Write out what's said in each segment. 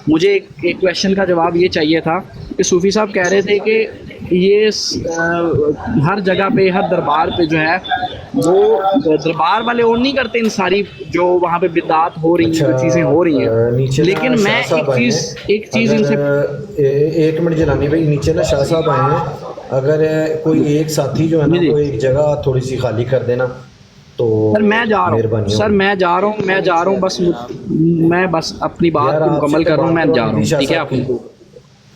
مجھے ایک کویشچن کا جواب یہ چاہیے تھا کہ صوفی صاحب کہہ رہے تھے کہ یہ ہر جگہ پہ ہر دربار پہ جو ہے وہ دربار والے اون نہیں کرتے ان ساری جو وہاں پہ بدعات ہو رہی ہیں، جو چیزیں ہو رہی ہیں، نیچے نا لیکن میں شاہ صاحب آئے ہیں، ایک چیز ان سے ایک منٹ جنانی بھائی، نیچے نا شاہ صاحب آئے ہیں، اگر کوئی ایک ساتھی جو ہے نا وہ ایک جگہ تھوڑی سی خالی کر دینا تو سر میں جا رہا ہوں، مہربانی سر ہوگی. میں جا رہا ہوں بس میں بس اپنی بات یار کو آپ سے مکمل تو کر رہا ہوں، بات میں جا کروانی رہا تھی ہوں، شاہ ٹھیک ہے صاحب آپ کی. ان کو.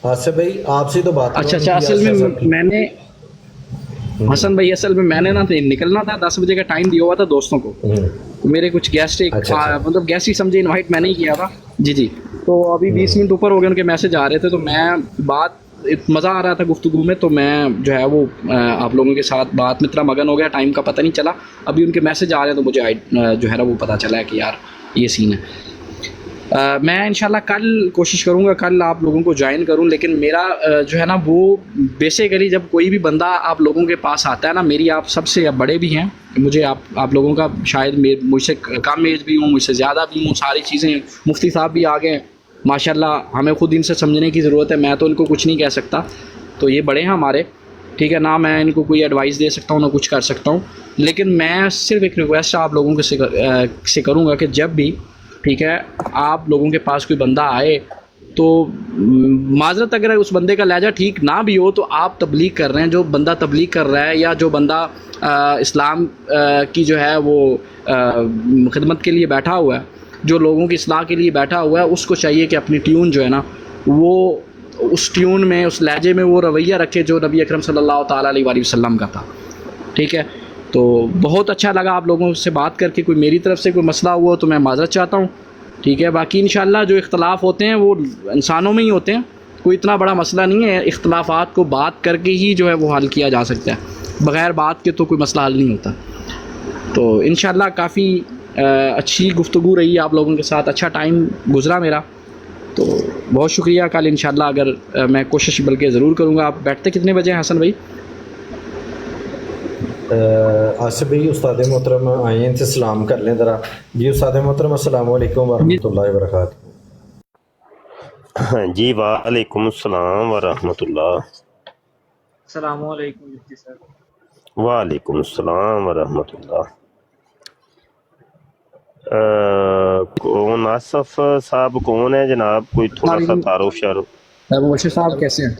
آصف بھائی آپ سے تو بات اچھا کروانی تھی اصل شاہ میں صاحب کی. میں نے حسن بھائی اصل میں نے نا نکلنا تھا، 10 بجے کا ٹائم دیا ہوا تھا دوستوں کو، میرے کچھ گیسٹ اچھا مطلب گیسٹ ہی سمجھے، انوائٹ میں نے ہی کیا تھا. جی تو ابھی 20 منٹ اوپر ہو گئے، ان کے میسج آ رہے تھے، تو میں بات مزہ آ رہا تھا گفتگو میں، تو میں جو ہے وہ آپ لوگوں کے ساتھ بات میں اتنا مگن ہو گیا، ٹائم کا پتہ نہیں چلا. ابھی ان کے میسج آ رہے ہیں تو مجھے جو ہے نا وہ پتہ چلا ہے کہ یار یہ سین ہے. میں انشاءاللہ کل کوشش کروں گا، کل آپ لوگوں کو جوائن کروں، لیکن میرا جو ہے نا وہ بیسیکلی جب کوئی بھی بندہ آپ لوگوں کے پاس آتا ہے نا، میری آپ سب سے بڑے بھی ہیں، مجھے آپ لوگوں کا شاید مجھ سے کم ایج بھی ہوں، مجھ سے زیادہ بھی ہوں، ساری چیزیں. مفتی صاحب بھی آ گئے ماشاءاللہ، ہمیں خود ان سے سمجھنے کی ضرورت ہے، میں تو ان کو کچھ نہیں کہہ سکتا، تو یہ بڑے ہیں ہمارے، ٹھیک ہے نا، میں ان کو کوئی ایڈوائس دے سکتا ہوں نہ کچھ کر سکتا ہوں. لیکن میں صرف ایک ریکویسٹ آپ لوگوں کے سے کروں گا کہ جب بھی ٹھیک ہے آپ لوگوں کے پاس کوئی بندہ آئے تو معذرت اگر اس بندے کا لہجہ ٹھیک نہ بھی ہو تو آپ تبلیغ کر رہے ہیں، جو بندہ تبلیغ کر رہا ہے یا جو بندہ اسلام کی جو ہے وہ خدمت کے لیے بیٹھا ہوا ہے، جو لوگوں کی اصلاح کے لیے بیٹھا ہوا ہے، اس کو چاہیے کہ اپنی ٹیون جو ہے نا وہ اس ٹیون میں، اس لہجے میں وہ رویہ رکھے جو نبی اکرم صلی اللہ تعالیٰ علیہ وآلہ وسلم کا تھا. ٹھیک ہے، تو بہت اچھا لگا آپ لوگوں سے بات کر کے. کوئی میری طرف سے کوئی مسئلہ ہوا تو میں معذرت چاہتا ہوں، ٹھیک ہے. باقی انشاءاللہ جو اختلاف ہوتے ہیں وہ انسانوں میں ہی ہوتے ہیں، کوئی اتنا بڑا مسئلہ نہیں ہے. اختلافات کو بات کر کے ہی جو ہے وہ حل کیا جا سکتا ہے، بغیر بات کے تو کوئی مسئلہ حل نہیں ہوتا. تو انشاءاللہ کافی اچھی گفتگو رہی آپ لوگوں کے ساتھ، اچھا ٹائم گزرا میرا، تو بہت شکریہ. کل انشاءاللہ اگر میں کوشش بلکہ ضرور کروں گا. آپ بیٹھتے کتنے بجے ہیں حسن بھائی؟ آصف بھائی استاد محترم آئے ہیں، ان سے سلام کر لیں ذرا. جی استاد محترم السلام علیکم ورحمۃ اللہ وبرکاتہ. جی وعلیکم السلام ورحمۃ اللہ. السلام علیکم مفتی صاحب. وعلیکم السلام ورحمۃ اللہ. کون آصف صاحب کون ہے جناب؟ کوئی تھوڑا سا تعارف شارف. مبشر صاحب کیسے ہیں؟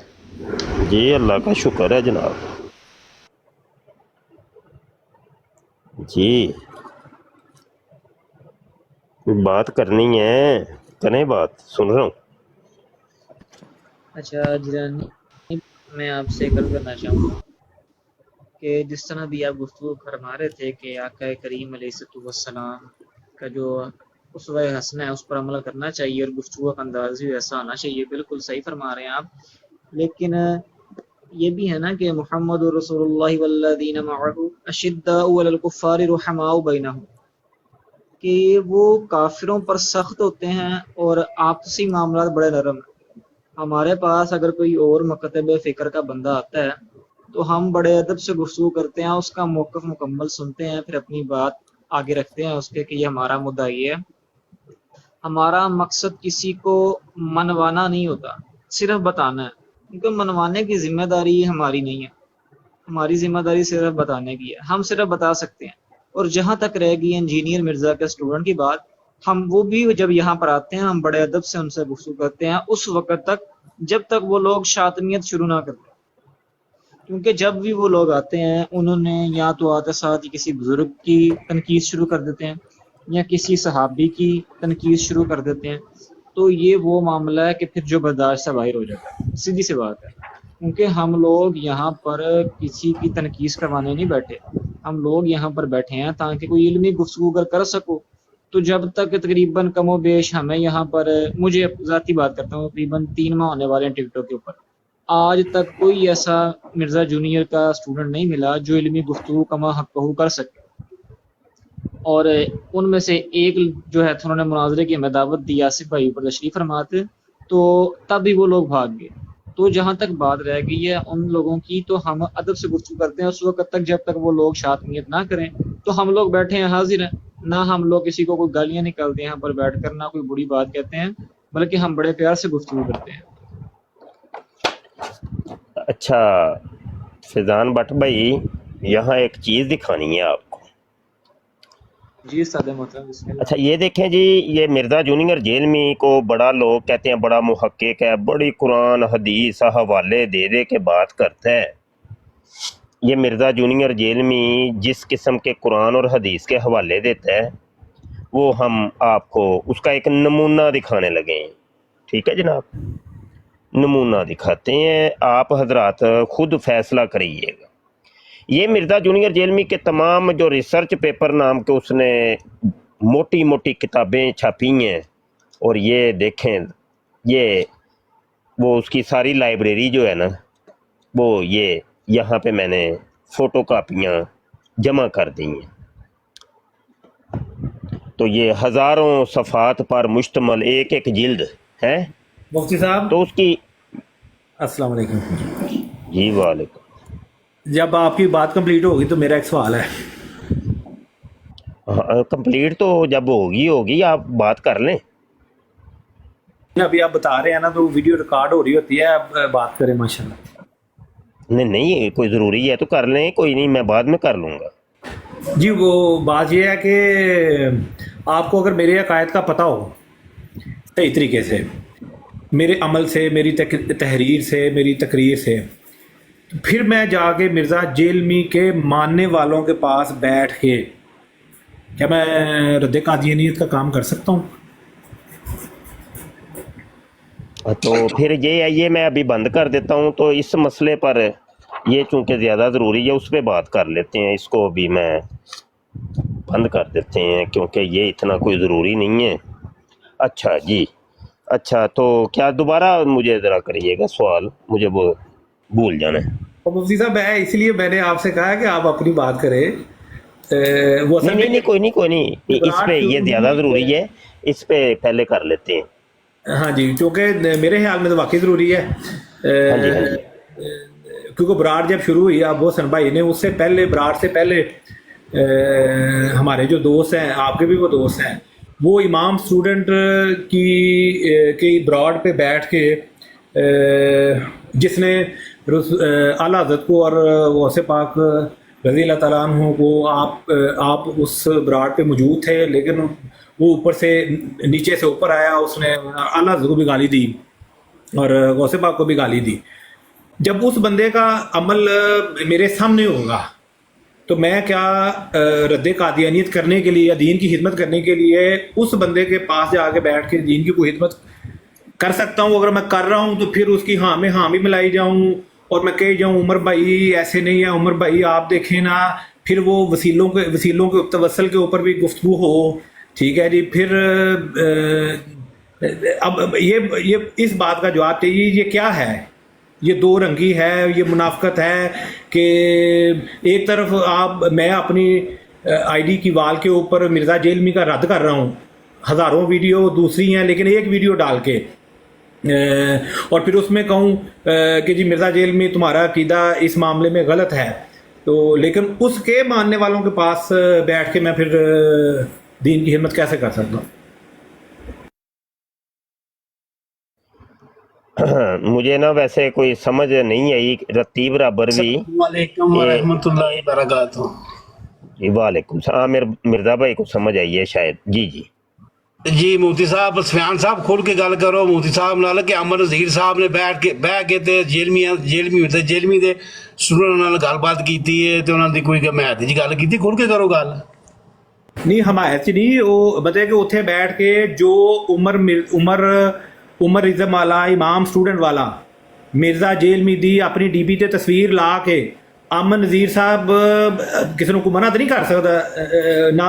جی اللہ کا شکر ہے جناب. جی کوئی بات کرنی ہے، کریں بات، سن رہا ہوں. اچھا جنانی، میں آپ سے گل کرنا چاہوں گا کہ جس طرح بھی آپ گفتگو فرما رہے تھے کہ آقا کریم علیہ السلام کا جو اسوہ حسنہ ہے اس پر عمل کرنا چاہیے اور گفتگو کا انداز بھی ویسا ہونا چاہیے، بالکل صحیح فرما رہے ہیں آپ. لیکن یہ بھی ہے نا کہ محمد رسول اللہ والذین معہ اشداء علی الکفار رحماء بینہم، کہ وہ کافروں پر سخت ہوتے ہیں اور آپسی معاملات بڑے نرم ہیں. ہمارے پاس اگر کوئی اور مکتب فکر کا بندہ آتا ہے تو ہم بڑے ادب سے گفتگو کرتے ہیں، اس کا موقف مکمل سنتے ہیں، پھر اپنی بات آگے رکھتے ہیں اس کے کہ یہ ہمارا مدعا یہ ہے. ہمارا مقصد کسی کو منوانا نہیں ہوتا، صرف بتانا ہے، کیونکہ منوانے کی ذمہ داری ہماری نہیں ہے، ہماری ذمہ داری صرف بتانے کی ہے. ہم صرف بتا سکتے ہیں. اور جہاں تک رہ گئی انجینئر مرزا کے اسٹوڈنٹ کی بات، ہم وہ بھی جب یہاں پر آتے ہیں ہم بڑے ادب سے ان سے گفتگو کرتے ہیں اس وقت تک جب تک وہ لوگ شاطمیت شروع نہ کرتے. کیونکہ جب بھی وہ لوگ آتے ہیں انہوں نے یا تو آتے ساتھ ہی کسی بزرگ کی تنقید شروع کر دیتے ہیں یا کسی صحابی کی تنقید شروع کر دیتے ہیں، تو یہ وہ معاملہ ہے کہ پھر جو برداشت سے باہر ہو جاتا ہے. سیدھی سی بات ہے، کیونکہ ہم لوگ یہاں پر کسی کی تنقید کروانے نہیں بیٹھے، ہم لوگ یہاں پر بیٹھے ہیں تاکہ کوئی علمی گفتگو کر سکو. تو جب تک تقریباً کم و بیش ہمیں یہاں پر، مجھے ذاتی بات کرتا ہوں، تقریباً 3 ماہ ہونے والے ہیں ٹک ٹاک کے اوپر، آج تک کوئی ایسا مرزا جونیئر کا اسٹوڈنٹ نہیں ملا جو علمی گفتگو کما حقہ کر سکے. اور ان میں سے ایک جو ہے انہوں نے مناظرے کی ہمیں دعوت دی، آصف بھائی پر تشریف فرماتے، تو تب بھی وہ لوگ بھاگ گئے. تو جہاں تک بات رہ گئی ہے ان لوگوں کی، تو ہم ادب سے گفتگو کرتے ہیں اس وقت تک جب تک وہ لوگ شاطمیت نہ کریں. تو ہم لوگ بیٹھے ہیں حاضر ہیں، نہ ہم لوگ کسی کو کوئی گالیاں نکالتے ہیں یہاں پر بیٹھ کر، نہ کوئی بری بات کہتے ہیں. بلکہ ہم بڑے پیار سے گفتگو کرتے ہیں. اچھا فیضان بٹ بھائی، یہاں ایک چیز دکھانی ہے آپ کو. جی استاد محترم بسم اللہ. اچھا یہ دیکھیں جی، یہ مرزا جونیئر جیلمی کو بڑا لوگ کہتے ہیں بڑا محقق ہے، بڑی قرآن حدیث حوالے دے دے کے بات کرتا ہے. یہ مرزا جونیئر جیلمی جس قسم کے قرآن اور حدیث کے حوالے دیتا ہے وہ ہم آپ کو اس کا ایک نمونہ دکھانے لگے ہیں. ٹھیک ہے جناب، نمونہ دکھاتے ہیں، آپ حضرات خود فیصلہ کریے گا. یہ مرزا جونیئر جیلمی کے تمام جو ریسرچ پیپر نام کے اس نے موٹی موٹی کتابیں چھاپی ہیں، اور یہ دیکھیں یہ وہ اس کی ساری لائبریری جو ہے نا، وہ یہ یہاں پہ میں نے فوٹو کاپیاں جمع کر دی ہیں. تو یہ ہزاروں صفحات پر مشتمل ایک ایک جلد ہے. مفتی صاحب تو اس کی السلام علیکم. جی وعلیکم. جب آپ کی بات کمپلیٹ ہوگی تو میرا ایک سوال ہے. کمپلیٹ تو جب ہوگی آپ بات کر لیں. ابھی آپ بتا رہے ہیں نا تو ویڈیو ریکارڈ ہو رہی ہوتی ہے، آپ بات کریں ماشاءاللہ. نہیں کوئی ضروری ہے تو کر لیں، کوئی نہیں میں بعد میں کر لوں گا. جی وہ بات یہ ہے کہ آپ کو اگر میرے عقائد کا پتہ ہو صحیح طریقے سے، میرے عمل سے، میری تحریر سے، میری تقریر سے، پھر میں جا کے مرزا جیلمی کے ماننے والوں کے پاس بیٹھ کے کیا میں رد قادیانیت کا کام کر سکتا ہوں؟ تو پھر یہ میں ابھی بند کر دیتا ہوں. تو اس مسئلے پر یہ چونکہ زیادہ ضروری ہے اس پہ بات کر لیتے ہیں، اس کو بھی میں بند کر دیتے ہیں کیونکہ یہ اتنا کوئی ضروری نہیں ہے. اچھا جی، اچھا تو کیا دوبارہ مجھے ذرا کریے گا سوال، مجھے وہ بھول جانا ہے. مفتی صاحب اس لیے میں نے آپ سے کہا کہ آپ اپنی بات کریں. وہ نہیں کوئی نہیں اس پہ یہ زیادہ ضروری ہے، اس پہ پہلے کر لیتے ہیں. ہاں جی، کیونکہ میرے خیال میں تو واقعی ضروری ہے. ہاں جی کیونکہ براڑ جب شروع ہوئی ابو حسن بھائی نے، اس سے پہلے براڑ سے پہلے ہمارے جو دوست ہیں، آپ کے بھی وہ دوست ہیں، وہ امام اسٹوڈنٹ کی براڈ پہ بیٹھ کے جس نے اعلیٰ حضرت کو اور غوث پاک رضی اللہ تعالیٰ عنہ کو، آپ اس براڈ پہ موجود تھے لیکن وہ اوپر سے نیچے سے اوپر آیا، اس نے اعلیٰ حضرت کو بھی گالی دی اور غوث پاک کو بھی گالی دی. جب اس بندے کا عمل میرے سامنے ہوگا تو میں کیا رد قادیانیت کرنے کے لیے یا دین کی خدمت کرنے کے لیے اس بندے کے پاس جا کے بیٹھ کے دین کی کوئی خدمت کر سکتا ہوں؟ اگر میں کر رہا ہوں تو پھر اس کی ہاں میں ہاں بھی ملائی جاؤں اور میں کہہ جاؤں عمر بھائی ایسے نہیں ہے، عمر بھائی آپ دیکھیں نا، پھر وہ وسیلوں کے توسل کے اوپر بھی گفتگو ہو. ٹھیک ہے جی، پھر اب یہ اس بات کا جواب چاہیے یہ کیا ہے؟ یہ دو رنگی ہے، یہ منافقت ہے کہ ایک طرف میں اپنی آئی ڈی کی وال کے اوپر مرزا جیلمی کا رد کر رہا ہوں، ہزاروں ویڈیو دوسری ہیں لیکن ایک ویڈیو ڈال کے، اور پھر اس میں کہوں کہ جی مرزا جیلمی تمہارا عقیدہ اس معاملے میں غلط ہے، تو لیکن اس کے ماننے والوں کے پاس بیٹھ کے میں پھر دین کی خدمت کیسے کر سکتا ہوں؟ مجھے نا ویسے کوئی سمجھ نہیں آئی. رتیب رابر بھی السلام علیکم ورحمۃ اللہ وبرکاتہ. جی وعلیکم السلام. مرزا بھائی کو سمجھ آئی ہے شاید. جی جی مفتی صاحب سفیان صاحب کھول کے گل کرو مفتی صاحب نال کہ امر نذیر صاحب نے بہ کے تے جیلمی دے سٹوڈنٹ نال گل بات کیتی ہے تے انہاں دی کوئی حمایت دی گل کیتی، کھول کے کرو گل. نہیں حمایت نہیں، وہ مطلب کہ اتنے بیٹھ کے جو عمر رضم والا امام اسٹوڈنٹ والا مرزا جیلمی دی اپنی ڈی بی تے تصویر لا کے امن نذیر صاحب کسی کو منع تو نہیں کر سکتا، نہ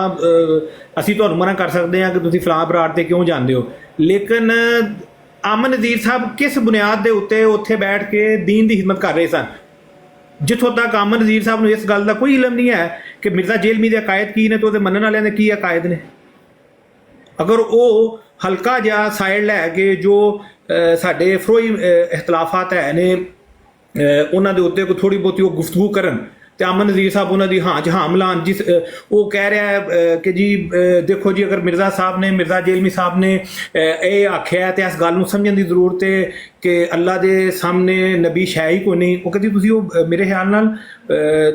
اسی تو منع کر سکتے ہیں کہ تسی فلاں براڑ تے کیوں جاندے ہو، لیکن امن نذیر صاحب کس بنیاد دے اتنے اتنے بیٹھ کے دین دی خدمت کر رہے سن؟ جتوں تک امن نذیر صاحب نے اس گل کا کوئی علم نہیں ہے کہ مرزا جیلمی دے عقائد کی نے تو منن والے نے کی عقائد نے. اگر وہ ہلکا جہا سائڈ لے کے جو سارے فروئی اختلافات ہے نے انہوں کے اتنے کو تھوڑی بہتی وہ گفتگو کرن ਤੇ ਅਮਨ ਨਜ਼ੀਰ ਸਾਹਿਬ ਉਹਨਾਂ ਦੀ ਹਾਂ 'ਚ ਹਾਂ ਮਿਲਾਨ ਜਿਸ ਉਹ ਕਹਿ ਰਿਹਾ ਹੈ ਕਿ ਜੀ ਦੇਖੋ ਜੀ ਅਗਰ ਮਿਰਜ਼ਾ ਸਾਹਿਬ ਨੇ ਮਿਰਜ਼ਾ ਜੇਲਮੀ ਸਾਹਿਬ ਨੇ ਇਹ ਆਖਿਆ ਤੇ ਇਸ ਗੱਲ ਨੂੰ ਸਮਝਣ ਦੀ ਜ਼ਰੂਰਤ ਹੈ ਕਿ ਅੱਲਾ ਦੇ ਸਾਹਮਣੇ ਨਬੀ ਸ਼ੈ ਹੀ ਕੋਈ ਨਹੀਂ। ਉਹ ਕਹਿੰਦੀ ਤੁਸੀਂ ਉਹ ਮੇਰੇ ਖਿਆਲ ਨਾਲ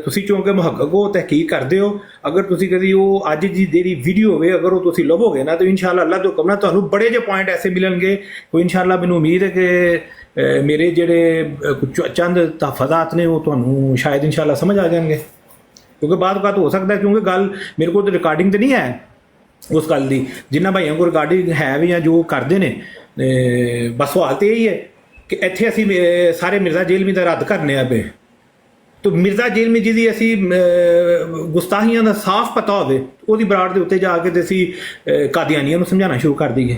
ਤੁਸੀਂ ਚੂੰਕਿ ਮੁਹੱਕਕ ਹੋ ਤਹਿਕੀਕ ਕਰਦੇ ਹੋ, ਅਗਰ ਤੁਸੀਂ ਕਦੀ ਉਹ ਅੱਜ ਦੀ ਜਿਹੜੀ ਵੀਡੀਓ ਹੋਵੇ ਅਗਰ ਉਹ ਤੁਸੀਂ ਲਵੋਗੇ ਨਾ ਤਾਂ ਇਨਸ਼ਾਅੱਲਾ ਅੱਲਾ ਦੇ ਹੁਕਮ ਨਾਲ ਤੁਹਾਨੂੰ ਬੜੇ ਜਿਹੇ ਪੁਆਇੰਟ ਐਸੇ ਮਿਲਣਗੇ। ਕੋਈ ਇਨਸ਼ਾਅੱਲਾ ਮੈਨੂੰ ਉਮੀਦ ਹੈ ਕਿ ਮੇਰੇ ਜਿਹੜੇ ਚੰਦ ਤਹਫਜ਼ਾਤ ਨੇ ਉਹ ਤੁਹਾਨੂੰ ਸ਼ਾਇਦ ਇਨਸ਼ਾਅੱਲਾ ਸਮਝ ਆ ਜਾਣਗੇ, ਕਿਉਂਕਿ ਬਾਅਦ ਬਾਤ ਹੋ ਸਕਦਾ ਕਿਉਂਕਿ ਗੱਲ ਮੇਰੇ ਕੋਲ ਤਾਂ ਰਿਕਾਰਡਿੰਗ ਤੇ ਨਹੀਂ ਹੈ ਉਸ ਗੱਲ ਦੀ, ਜਿਨ੍ਹਾਂ ਭਾਈਆਂ ਕੋਲ ਰਿਕਾਰਡਿੰਗ ਹੈ ਵੀ ਜਾਂ ਜੋ ਕਰਦੇ ਨੇ। ਬਸ ਸਵਾਲ ਤਾਂ ਇਹੀ ਹੈ ਕਿ ਇੱਥੇ ਅਸੀਂ ਸਾਰੇ ਮਿਰਜ਼ਾ ਜੇਲਮੀ ਦਾ ਰੱਦ ਕਰਨੇ ਆ ਪਏ, ਤਾਂ ਮਿਰਜ਼ਾ ਜੇਲਮੀ ਜਿਹਦੀ ਅਸੀਂ ਗੁਸਤਾਹੀਆਂ ਦਾ ਸਾਫ਼ ਪਤਾ ਹੋਵੇ ਉਹਦੀ ਬਰਾੜ ਦੇ ਉੱਤੇ ਜਾ ਕੇ ਤੇ ਅਸੀਂ ਕਾਦੀਆਨੀਆਂ ਨੂੰ ਸਮਝਾਉਣਾ ਸ਼ੁਰੂ ਕਰ ਦਈਏ।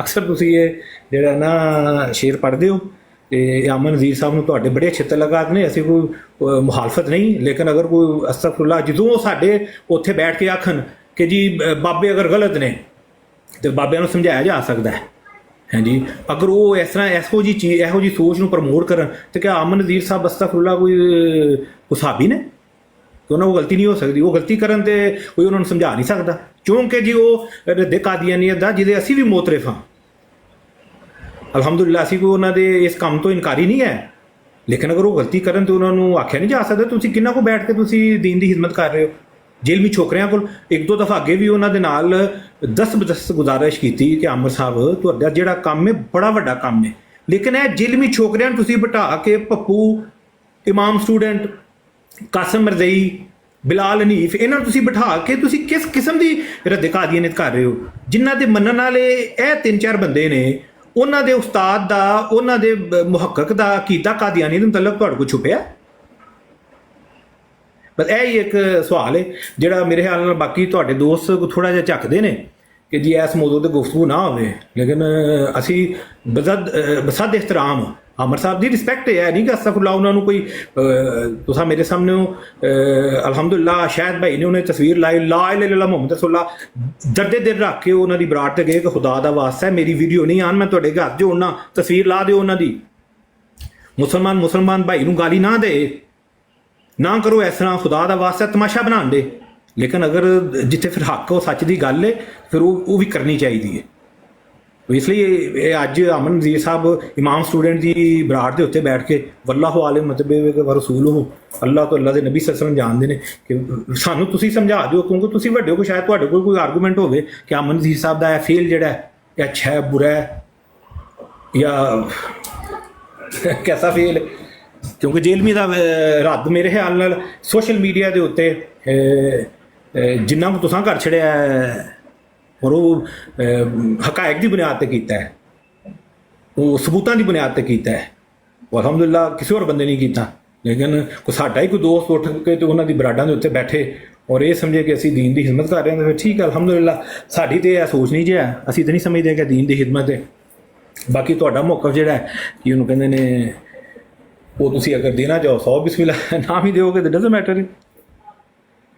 ਅਕਸਰ ਤੁਸੀਂ ਇਹ ਜਿਹੜਾ ਨਾ ਸ਼ੇਰ ਪੜ੍ਹਦੇ ਹੋ ਤੇ ਅਮਨ ਨਜ਼ੀਰ ਸਾਹਿਬ ਨੂੰ ਤੁਹਾਡੇ ਬੜੇ ਅੱਛੇ ਤਲਕਾਤ ਨੇ, ਅਸੀਂ ਕੋਈ ਮੁਖਾਲਫਤ ਨਹੀਂ, ਲੇਕਿਨ ਅਗਰ ਕੋਈ ਅਸਤਗਫੁਰullah ਜਦੋਂ ਸਾਡੇ ਉੱਥੇ ਬੈਠ ਕੇ ਆਖਣ ਕਿ ਜੀ ਬਾਬੇ ਅਗਰ ਗਲਤ ਨੇ ਤੇ ਬਾਬਿਆਂ ਨੂੰ ਸਮਝਾਇਆ ਜਾ ਸਕਦਾ ਹੈ ਹਾਂਜੀ, ਅਗਰ ਉਹ ਇਸ ਤਰ੍ਹਾਂ ਇਹੋ ਜਿਹੀ ਸੋਚ ਨੂੰ ਪ੍ਰਮੋਟ ਕਰਨ ਤੇ ਕਿਆ ਅਮਨ ਨਜ਼ੀਰ ਸਾਹਿਬ ਅਸਤਗਫੁਰullah ਕੋਈ ਸਾਬੀ ਨੇ ਕਿ ਉਹਨਾਂ ਕੋਲ ਗਲਤੀ ਨਹੀਂ ਹੋ ਸਕਦੀ? ਉਹ ਗਲਤੀ ਕਰਨ ਤੇ ਕੋਈ ਉਹਨਾਂ ਨੂੰ ਸਮਝਾ ਨਹੀਂ ਸਕਦਾ, ਕਿਉਂਕਿ ਜੀ ਉਹ ਰੱਦੇ ਕਾਦੀਆਨੀਅਤ ਦਾ ਜਿਹਦੇ ਅਸੀਂ ਵੀ ਮੋਤਰਿਫ ਹਾਂ ਅਲਹਮਦੁਲਿਲਾ, ਅਸੀਂ ਕੋਈ ਉਹਨਾਂ ਦੇ ਇਸ ਕੰਮ ਤੋਂ ਇਨਕਾਰੀ ਨਹੀਂ ਹੈ, ਲੇਕਿਨ ਅਗਰ ਉਹ ਗਲਤੀ ਕਰਨ ਤੇ ਉਹਨਾਂ ਨੂੰ ਆਖਿਆ ਨਹੀਂ ਜਾ ਸਕਦਾ ਤੁਸੀਂ ਕਿੰਨਾ ਕੋ ਬੈਠ ਕੇ ਤੁਸੀਂ ਦੀਨ ਦੀ ਖਿਦਮਤ ਕਰ ਰਹੇ ਹੋ। ਜੇਲਮੀ ਛੋਕਰਿਆਂ ਕੋਲ ਇੱਕ ਦੋ ਦਫਾ ਅੱਗੇ ਵੀ ਉਹਨਾਂ ਦੇ ਨਾਲ ਦਸਤ ਗੁਜ਼ਾਰਿਸ਼ ਕੀਤੀ ਕਿ ਆਮਰ ਸਾਹਿਬ ਤੁਹਾਡਾ ਜਿਹੜਾ ਕੰਮ ਹੈ ਬੜਾ ਵੱਡਾ ਕੰਮ ਹੈ, ਲੇਕਿਨ ਇਹ ਜੇਲਮੀ ਛੋਕਰਿਆਂ ਨੂੰ ਤੁਸੀਂ ਬਿਠਾ ਕੇ ਪੱਪੂ, ਇਮਾਮ ਸਟੂਡੈਂਟ, ਕਾਸਮ ਮਰਜ਼ਈ, ਬਿਲਾਲ ਹਨੀਫ ਇਹਨਾਂ ਨੂੰ ਤੁਸੀਂ ਬਿਠਾ ਕੇ ਤੁਸੀਂ ਕਿਸ ਕਿਸਮ ਦੀ ਰੱਦ ਕਾਦੀਆਨੀਅਤ ਕਰ ਰਹੇ ਹੋ? ਜਿਨ੍ਹਾਂ ਦੇ ਮੰਨਣ ਵਾਲੇ ਇਹ 3-4 ਬੰਦੇ ਨੇ, ਉਹਨਾਂ ਦੇ ਉਸਤਾਦ ਦਾ, ਉਹਨਾਂ ਦੇ ਮੁਹੱਕਕ ਦਾ ਅਕੀਦਾ ਕਾਦੀਆਨੀਅਤ ਦੇ ਮੁਤਲਕ ਤੁਹਾਡੇ ਕੋਲ ਛੁਪਿਆ। ਬਸ ਇਹ ਹੀ ਇੱਕ ਸਵਾਲ ਹੈ ਜਿਹੜਾ ਮੇਰੇ ਖਿਆਲ ਨਾਲ ਬਾਕੀ ਤੁਹਾਡੇ ਦੋਸਤ ਥੋੜ੍ਹਾ ਜਿਹਾ ਝੱਕਦੇ ਨੇ ਕਿ ਜੀ ਇਸ ਮੌਜੂਦ 'ਤੇ ਗੁਫ਼ਤਗੂ ਨਾ ਹੋਵੇ, ਲੇਕਿਨ ਅਸੀਂ ਬਸਦ ਇhtਰਾਮ ਅਮਰ ਸਾਹਿਬ ਦੀ ਰਿਸਪੈਕਟ ਹੈ ਨਹੀਂ ਕਿ ਅਸਤਗਫੁਰullah ਉਹਨਾਂ ਨੂੰ ਕੋਈ ਤੁਸੀਂ ਮੇਰੇ ਸਾਹਮਣੇ ਅਲਹਮਦੁਲਿਲਾ ਸ਼ਾਹਿਦ ਭਾਈ ਨੇ ਉਹਨੇ ਤਸਵੀਰ ਲਾਈ ਲਾ ਇਲਾਹਾ ਇਲੱਲ੍ਲਾਹ ਮੁਹੰਮਦ ਰਸੂਲullah ਦਰਦੇ ਦਿਲ ਰੱਖ ਕੇ ਉਹਨਾਂ ਦੀ ਬਰਾਤ ਤੇ ਗਏ ਕਿ ਖੁਦਾ ਦਾ ਵਾਸਤਾ ਹੈ ਮੇਰੀ ਵੀਡੀਓ ਨਹੀਂ ਆਉਣ, ਮੈਂ ਤੁਹਾਡੇ ਘਰ ਜੋੜਨਾ, ਤਸਵੀਰ ਲਾ ਦਿਓ ਉਹਨਾਂ ਦੀ। ਮੁਸਲਮਾਨ ਭਾਈ ਨੂੰ ਗਾਲੀ ਨਾ ਦੇ, ਨਾ ਕਰੋ ਇਸ ਤਰ੍ਹਾਂ, ਖੁਦਾ ਦਾ ਵਾਸਤਾ ਤਮਾਸ਼ਾ ਬਣਾਉਣ ਦੇ, ਲੇਕਿਨ ਅਗਰ ਜਿੱਥੇ ਫਿਰ ਹੱਕ ਉਹ ਸੱਚ ਦੀ ਗੱਲ ਹੈ ਫਿਰ ਉਹ ਵੀ ਕਰਨੀ ਚਾਹੀਦੀ ਹੈ। ਇਸ ਲਈ ਇਹ ਅੱਜ ਅਮਨ ਨਜ਼ੀਰ ਸਾਹਿਬ ਇਮਾਮ ਸਟੂਡੈਂਟ ਦੀ ਬਰਾੜ ਦੇ ਉੱਤੇ ਬੈਠ ਕੇ ਵੱਲਾਹੁ ਆਲਿਮ ਮਤਲਬ ਰਸੂਲੁਹੁ ਅੱਲਾਹ ਤੋਂ ਅੱਲਾਹ ਦੇ ਨਬੀ ਸੱਲੱਲਾਹੁ ਅਲੈਹਿ ਵਸੱਲਮ ਜਾਣਦੇ ਨੇ ਕਿ ਸਾਨੂੰ ਤੁਸੀਂ ਸਮਝਾ ਦਿਓ, ਕਿਉਂਕਿ ਤੁਸੀਂ ਵੱਡੇ ਹੋ, ਸ਼ਾਇਦ ਤੁਹਾਡੇ ਕੋਲ ਕੋਈ ਆਰਗੂਮੈਂਟ ਹੋਵੇ ਕਿ ਅਮਨ ਨਜ਼ੀਰ ਸਾਹਿਬ ਦਾ ਇਹ ਫੇਲ ਜਿਹੜਾ ਹੈ ਇਹ ਅੱਛਾ ਹੈ, ਬੁਰਾ ਹੈ ਜਾਂ ਕੈਸਾ ਫੇਲ ਹੈ, ਕਿਉਂਕਿ ਜੇਲਮੀ ਦਾ ਰੱਦ ਮੇਰੇ ਖਿਆਲ ਨਾਲ ਸੋਸ਼ਲ ਮੀਡੀਆ ਦੇ ਉੱਤੇ ਜਿੰਨਾ ਕੁ ਤੁਸੀਂ ਕਰ ਛੜਿਆ ਔਰ ਉਹ ਹਕਾਇਕ ਦੀ ਬੁਨਿਆਦ 'ਤੇ ਕੀਤਾ ਹੈ, ਉਹ ਸਬੂਤਾਂ ਦੀ ਬੁਨਿਆਦ 'ਤੇ ਕੀਤਾ ਹੈ, ਉਹ ਅਲਹਮਦੁਲਿਲਾ ਕਿਸੇ ਹੋਰ ਬੰਦੇ ਨਹੀਂ ਕੀਤਾ, ਲੇਕਿਨ ਸਾਡਾ ਹੀ ਕੋਈ ਦੋਸਤ ਉੱਠ ਕੇ ਤੇ ਉਹਨਾਂ ਦੀ ਬਰਾਡਾਂ ਦੇ ਉੱਤੇ ਬੈਠੇ ਔਰ ਇਹ ਸਮਝੇ ਕਿ ਅਸੀਂ ਦੀਨ ਦੀ ਖਿਦਮਤ ਕਰ ਰਹੇ ਹਾਂ, ਫਿਰ ਠੀਕ ਹੈ ਅਲਹਮਦੁਲਿਲਾ। ਸਾਡੀ ਤਾਂ ਇਹ ਸੋਚ ਨਹੀਂ ਜਿਹਾ, ਅਸੀਂ ਤਾਂ ਨਹੀਂ ਸਮਝਦੇ ਕਿ ਦੀਨ ਦੀ ਖਿਦਮਤ ਹੈ। ਬਾਕੀ ਤੁਹਾਡਾ ਮੌਕਫ ਜਿਹੜਾ ਹੈ ਕਿ ਉਹਨੂੰ ਕਹਿੰਦੇ ਨੇ ਉਹ ਤੁਸੀਂ ਅਗਰ ਦੇਣਾ ਚਾਹੋ 100 ਬਿਸਮਿਲ੍ਲਾ, ਨਾ ਵੀ ਦਿਓਗੇ ਤਾਂ ਡਜ਼ਨਟ ਮੈਟਰ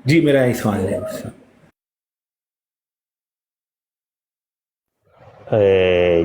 ਜੀ। ਮੇਰਾ ਇਹ ਸਵਾਲ ਹੈ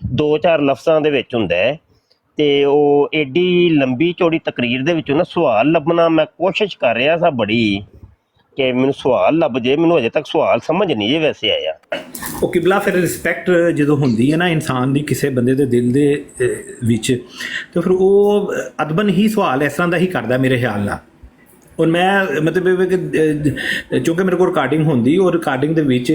2-4 ਲਫ਼ਜ਼ਾਂ ਦੇ ਵਿੱਚ ਹੁੰਦਾ ਹੈ ਤੇ ਉਹ ਏਡੀ ਲੰਬੀ ਚੌੜੀ ਤਕਰੀਰ ਦੇ ਵਿੱਚੋਂ ਨਾ ਸਵਾਲ ਲੱਭਣਾ ਮੈਂ ਕੋਸ਼ਿਸ਼ ਕਰ ਰਿਹਾ ਸਾਂ ਬੜੀ ਕਿ ਮੈਨੂੰ ਸਵਾਲ ਲੱਭ ਜੇ, ਮੈਨੂੰ ਅਜੇ ਤੱਕ ਸਵਾਲ ਸਮਝ ਨਹੀਂ ਜੇ ਵੈਸੇ ਆਇਆ। ਉਹ ਕਿਬਲਾ ਫਿਰ ਰਿਸਪੈਕਟ ਜਦੋਂ ਹੁੰਦੀ ਹੈ ਨਾ ਇਨਸਾਨ ਦੀ ਕਿਸੇ ਬੰਦੇ ਦੇ ਦਿਲ ਦੇ ਵਿੱਚ, ਤਾਂ ਫਿਰ ਉਹ ਅਦਬਨ ਹੀ ਸਵਾਲ ਇਸ ਤਰ੍ਹਾਂ ਦਾ ਹੀ ਕਰਦਾ ਮੇਰੇ ਖਿਆਲ ਨਾਲ। ਔਰ ਮੈਂ ਮਤਲਬ ਕਿ ਕਿਉਂਕਿ ਮੇਰੇ ਕੋਲ ਰਿਕਾਰਡਿੰਗ ਹੁੰਦੀ ਔਰ ਰਿਕਾਰਡਿੰਗ ਦੇ ਵਿੱਚ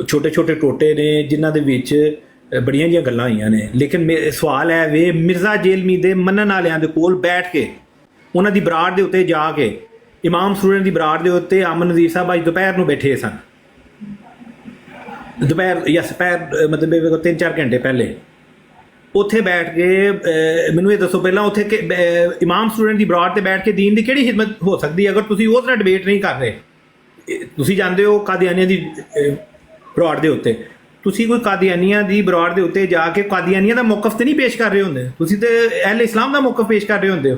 ਛੋਟੇ ਛੋਟੇ ਟੋਟੇ ਨੇ ਜਿਨ੍ਹਾਂ ਦੇ ਵਿੱਚ ਬੜੀਆਂ ਜਿਹੀਆਂ ਗੱਲਾਂ ਹੋਈਆਂ ਨੇ, ਲੇਕਿਨ ਸਵਾਲ ਹੈ ਵੇ ਮਿਰਜ਼ਾ ਜੇਲਮੀ ਦੇ ਮੰਨਣ ਵਾਲਿਆਂ ਦੇ ਕੋਲ ਬੈਠ ਕੇ ਉਹਨਾਂ ਦੀ ਬਰਾੜ ਦੇ ਉੱਤੇ ਜਾ ਕੇ ਇਮਾਮ ਸਟੂਡੈਂਟ ਦੀ ਬਰਾੜ ਦੇ ਉੱਤੇ ਅਮਨ ਨਜ਼ੀਰ ਸਾਹਿਬ ਅੱਜ ਦੁਪਹਿਰ ਨੂੰ ਬੈਠੇ ਸਨ, ਦੁਪਹਿਰ ਜਾਂ ਸਪਹਿਰ ਮਤਲਬ 3-4 ਘੰਟੇ ਪਹਿਲੇ ਉੱਥੇ ਬੈਠ ਕੇ ਮੈਨੂੰ ਇਹ ਦੱਸੋ ਪਹਿਲਾਂ ਉੱਥੇ ਕਿ ਇਮਾਮ ਸਟੂਡੈਂਟ ਦੀ ਬਰਾੜ ਤੇ ਬੈਠ ਕੇ ਦੀਨ ਦੀ ਕਿਹੜੀ ਖਿਦਮਤ ਹੋ ਸਕਦੀ ਹੈ ਅਗਰ ਤੁਸੀਂ ਉਹ ਤਰ੍ਹਾਂ ਡਿਬੇਟ ਨਹੀਂ ਕਰ ਰਹੇ? ਤੁਸੀਂ ਜਾਂਦੇ ਹੋ ਕਾਦੀਆਨੀਆਂ ਦੀ ਬਰਾੜ ਦੇ ਉੱਤੇ, ਤੁਸੀਂ ਕੋਈ ਕਾਦੀਆਨੀਆਂ ਦੀ ਬਰਾੜ ਦੇ ਉੱਤੇ ਜਾ ਕੇ ਕਾਦੀਆਨੀਆਂ ਦਾ ਮੌਕਫ ਤੇ ਨਹੀਂ ਪੇਸ਼ ਕਰ ਰਹੇ ਹੁੰਦੇ, ਤੁਸੀਂ ਤੇ ਅਹਿਲੇ ਇਸਲਾਮ ਦਾ ਮੌਕਫ ਪੇਸ਼ ਕਰ ਰਹੇ ਹੁੰਦੇ ਹੋ,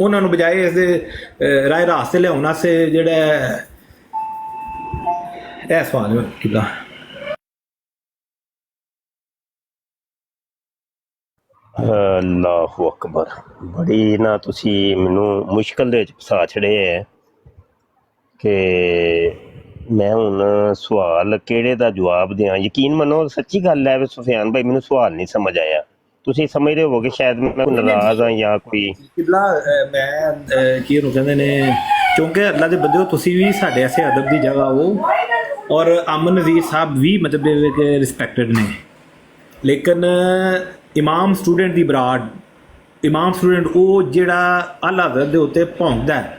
ਉਹਨਾਂ ਨੂੰ ਬਜਾਏ ਇਸ ਦੇ ਰਾਹ ਰਾਸਤੇ ਲਿਆਉਣ ਵਾਸਤੇ ਜਿਹੜਾ ਇਹ ਸਵਾਲ ਹੈ ਕਿੱਦਾਂ। ਅੱਲਾਹੁ ਅਕਬਰ, ਬੜੀ ਨਾ ਤੁਸੀਂ ਮੈਨੂੰ ਮੁਸ਼ਕਲ ਦੇ ਵਿੱਚ ਫਸਾ ਛੜੇ ਹੈ ਕਿ ਮੈਂ ਹੁਣ ਸਵਾਲ ਕਿਹੜੇ ਦਾ ਜਵਾਬ ਦਿਆਂ। ਯਕੀਨ ਮੰਨੋ ਸੱਚੀ ਗੱਲ ਹੈ ਸੁਫਿਆਨ ਭਾਈ, ਮੈਨੂੰ ਸਵਾਲ ਨਹੀਂ ਸਮਝ ਆਇਆ। ਤੁਸੀਂ ਸਮਝਦੇ ਹੋਵੋਗੇ ਸ਼ਾਇਦ ਮੈਂ ਨਾਰਾਜ਼ ਹਾਂ ਜਾਂ ਕੋਈ ਕਿਬਲਾ। ਮੈਂ ਕੀ ਉਹਨੂੰ ਕਹਿੰਦੇ ਨੇ, ਕਿਉਂਕਿ ਅੱਲਾ ਦੇ ਬੰਦੇ ਹੋ ਤੁਸੀਂ ਵੀ ਸਾਡੇ ਐਸੇ ਅਦਬ ਦੀ ਜਗ੍ਹਾ ਹੋ, ਔਰ ਅਮਨ ਨਜ਼ੀਰ ਸਾਹਿਬ ਵੀ ਮਤਲਬ ਰਿਸਪੈਕਟਡ ਨੇ, ਲੇਕਿਨ ਇਮਾਮ ਸਟੂਡੈਂਟ ਦੀ ਬਰਾੜ, ਇਮਾਮ ਸਟੂਡੈਂਟ ਉਹ ਜਿਹੜਾ ਆਲਾ ਹਜ਼ਰਤ ਦੇ ਉੱਤੇ ਭੌਂਕਦਾ ਹੈ,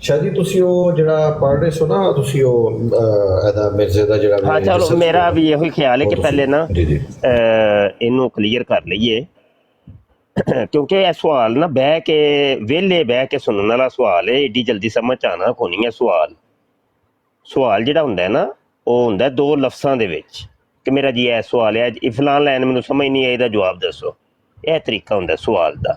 ਸ਼ਾਦੀ ਤੁਸੀਂ ਉਹ ਜਿਹੜਾ ਪੜ੍ਹ ਰਹੇ ਸੋ ਨਾ, ਤੁਸੀਂ ਉਹ ਇਹਦਾ ਮਿਰਜ਼ੇ ਦਾ ਜਿਹੜਾ ਹਾਂ ਚਲੋ ਮੇਰਾ ਵੀ ਇਹੋ ਹੀ ਖਿਆਲ ਹੈ ਕਿ ਪਹਿਲੇ ਨਾ ਜੀ ਜੀ ਇਹਨੂੰ ਕਲੀਅਰ ਕਰ ਲਈਏ, ਕਿਉਂਕਿ ਇਹ ਸਵਾਲ ਨਾ ਬਹਿ ਕੇ ਵਿਹਲੇ ਬਹਿ ਕੇ ਸੁਣਨ ਵਾਲਾ ਸਵਾਲ ਹੈ, ਏਡੀ ਜਲਦੀ ਸਮਝ ਆਣਾ ਕੋਈ ਨਹੀਂ ਹੈ ਸਵਾਲ। ਸਵਾਲ ਜਿਹੜਾ ਹੁੰਦਾ ਨਾ ਉਹ ਹੁੰਦਾ ਦੋ ਲਫ਼ਜ਼ਾਂ ਦੇ ਵਿੱਚ ਕਿ ਮੇਰਾ ਜੀ ਇਹ ਸਵਾਲ ਹੈ, ਫਲਾਣ ਲਾਈਨ ਮੈਨੂੰ ਸਮਝ ਨਹੀਂ ਆਈ, ਇਹਦਾ ਜਵਾਬ ਦੱਸੋ। ਇਹ ਤਰੀਕਾ ਹੁੰਦਾ ਸਵਾਲ ਦਾ।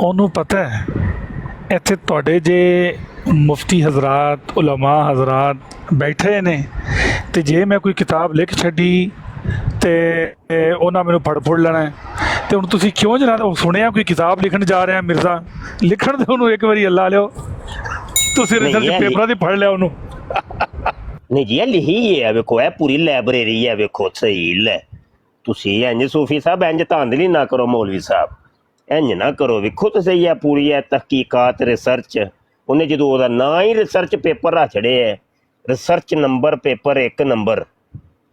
ਉਹਨੂੰ ਪਤਾ ਹੈ ਇੱਥੇ ਤੁਹਾਡੇ ਜੇ ਮੁਫਤੀ ਹਜ਼ਰਾਤ ਉਲਮਾ ਹਜ਼ਰਾਤ ਬੈਠੇ ਨੇ ਤੇ ਜੇ ਮੈਂ ਕੋਈ ਕਿਤਾਬ ਲਿਖ ਛੱਡੀ ਤੇ ਉਹਨਾਂ ਮੈਨੂੰ ਫੜ ਲੈਣਾ ਤੇ ਹੁਣ ਤੁਸੀਂ ਕਿਉਂ ਜਨਾਬ ਸੁਣਿਆ ਕੋਈ ਕਿਤਾਬ ਲਿਖਣ ਜਾ ਰਿਹਾ ਮਿਰਜ਼ਾ, ਲਿਖਣ ਦੇ ਉਹਨੂੰ ਇੱਕ ਵਾਰੀ ਅੱਲਾ ਲਿਓ, ਤੁਸੀਂ ਰਿਸਰਚ ਪੇਪਰਾਂ ਦੀ ਫੜ ਲਿਆ ਉਹਨੂੰ। ਨਹੀਂ ਜੀ ਇਹ ਲਿਖੀ ਹੈ, ਵੇਖੋ ਇਹ ਪੂਰੀ ਲਾਇਬ੍ਰੇਰੀ ਹੈ, ਵੇਖੋ ਸਹੀ ਲੈ। ਤੁਸੀਂ ਇੰਜ ਸੂਫੀ ਸਾਹਿਬ ਇੰਜ ਧਾਂਦਲੀ ਨਾ ਕਰੋ, ਮੌਲਵੀ ਸਾਹਿਬ ਇੰਜ ਨਾ ਕਰੋ। ਵੇਖੋ ਤਾਂ ਸਹੀ ਹੈ ਪੂਰੀ ਹੈ ਤਹਿਕੀਕਾਤ ਰਿਸਰਚ। ਉਹਨੇ ਜਦੋਂ ਉਹਦਾ ਨਾਂ ਹੀ ਰਿਸਰਚ ਪੇਪਰ ਰੱਖ ਛੜਿਆ ਹੈ, ਰਿਸਰਚ ਨੰਬਰ ਪੇਪਰ 1 ਨੰਬਰ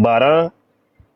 12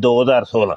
2016।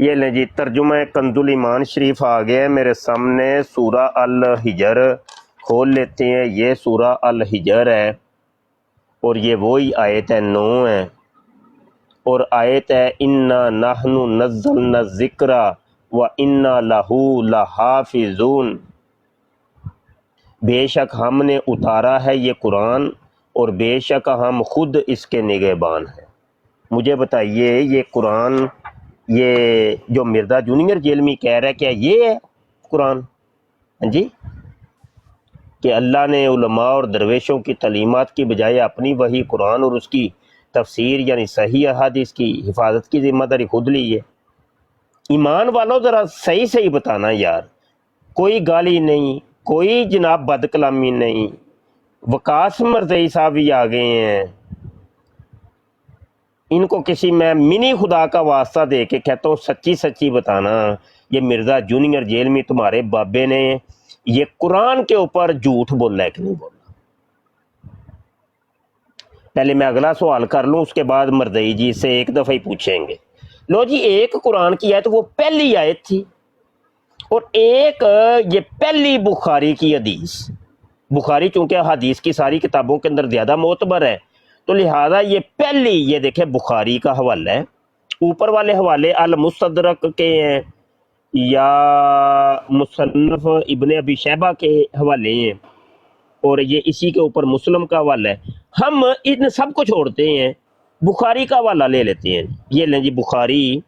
یہ لیں جی ترجمہ کنز الایمان شریف آ گیا ہے میرے سامنے، سورہ الحجر کھول لیتے ہیں۔ یہ سورہ الحجر ہے اور یہ وہی آیت ہے 9 ہے، اور آیت ہے انا نحن نزلنا الذکر و انا لہ لحافظون، بے شک ہم نے اتارا ہے یہ قرآن اور بے شک ہم خود اس کے نگہبان ہیں۔ مجھے بتائیے یہ قرآن، یہ جو مرزا جونیئر جیلمی کہہ رہا ہے کیا یہ ہے قرآن؟ ہاں جی، کہ اللہ نے علماء اور درویشوں کی تعلیمات کی بجائے اپنی وحی قرآن اور اس کی تفسیر یعنی صحیح احادیث کی حفاظت کی ذمہ داری خود لی ہے۔ ایمان والوں ذرا صحیح صحیح بتانا یار، کوئی گالی نہیں، کوئی جناب بد کلامی نہیں۔ وقاص مرزئی صاحب بھی آ گئے ہیں، ان کو کسی میں منی خدا کا واسطہ دے کے کہتا ہوں سچی سچی بتانا، یہ مرزا جونیئر جیل میں تمہارے بابے نے یہ قرآن کے اوپر جھوٹ بولا ہے کہ نہیں بولا؟ پہلے میں اگلا سوال کر لوں، اس کے بعد مرزئی جی سے ایک دفعہ ہی پوچھیں گے۔ لو جی، ایک قرآن کی آیت وہ پہلی آیت تھی، اور ایک یہ پہلی بخاری کی حدیث۔ بخاری چونکہ حدیث کی ساری کتابوں کے اندر زیادہ معتبر ہے، تو لہٰذا یہ پہلی، یہ دیکھیں بخاری کا حوالہ ہے، اوپر والے حوالے المستدرک کے ہیں یا مصنف ابن ابی شیبہ کے حوالے ہیں، اور یہ اسی کے اوپر مسلم کا حوالہ ہے۔ ہم ان سب کو چھوڑتے ہیں، بخاری کا حوالہ لے لیتے ہیں۔ یہ لیں جی بخاری،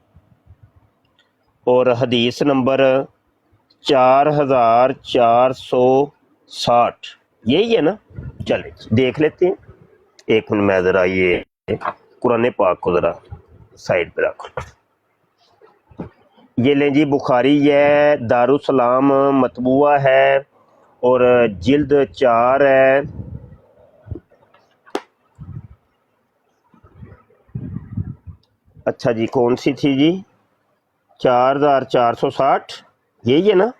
اور حدیث نمبر 4460، یہی ہے نا؟ چلیں دیکھ لیتے ہیں۔ ایک منٹ میں ذرا یہ قرآن پاک کو ذرا سائڈ پہ رکھو۔ یہ لیں جی بخاری، یہ دارالسلام مطبوعہ ہے اور جلد 4 ہے۔ اچھا جی، کون سی تھی جی؟ 4460، یہی ہے نا؟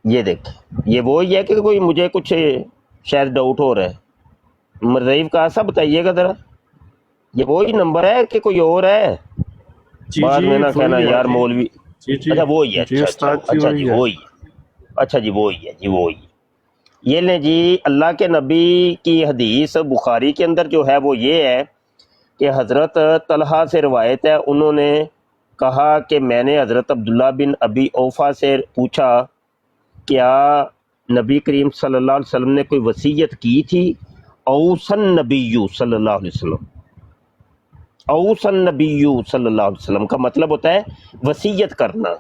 یہ دیکھ، یہ وہی ہے کہ کوئی مجھے کچھ شاید ڈاؤٹ ہو رہا ہے؟ مرزیف کا سا بتائیے گا ذرا، یہ وہی نمبر ہے کہ کوئی اور ہے؟ بعد میں نہ کہنا یار مولوی۔ اچھا وہی ہے، اچھا جی وہی ہے، اچھا جی وہی ہے جی وہی۔ یہ لیں جی اللہ کے نبی کی حدیث بخاری کے اندر جو ہے وہ یہ ہے کہ حضرت طلحہ سے روایت ہے، انہوں نے کہا کہ میں نے حضرت عبداللہ بن ابی اوفا سے پوچھا کیا نبی کریم صلی اللہ علیہ وسلم نے کوئی وصیت کی تھی؟ اوصن نبی صلی اللہ علیہ وسلم، اوصن نبی صلی اللہ علیہ وسلم کا مطلب ہوتا ہے وصیت کرنا۔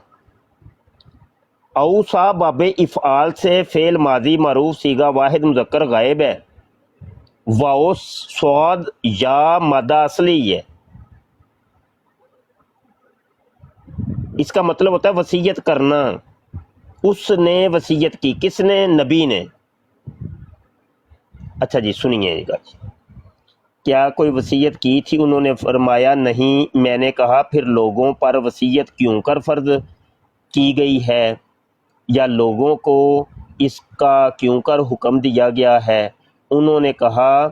اوصا باب افعال سے فعل ماضی معروف صیغہ واحد مذکر غائب ہے، واو صاد یا مادہ اصلی ہے، اس کا مطلب ہوتا ہے وصیت کرنا۔ اس نے وصیت کی، کس نے؟ نبی نے۔ اچھا جی سنیے گا، کیا کوئی وصیت کی تھی؟ انہوں نے فرمایا نہیں۔ میں نے کہا پھر لوگوں پر وصیت کیوں کر فرض کی گئی ہے، یا لوگوں کو اس کا کیوں کر حکم دیا گیا ہے؟ انہوں نے کہا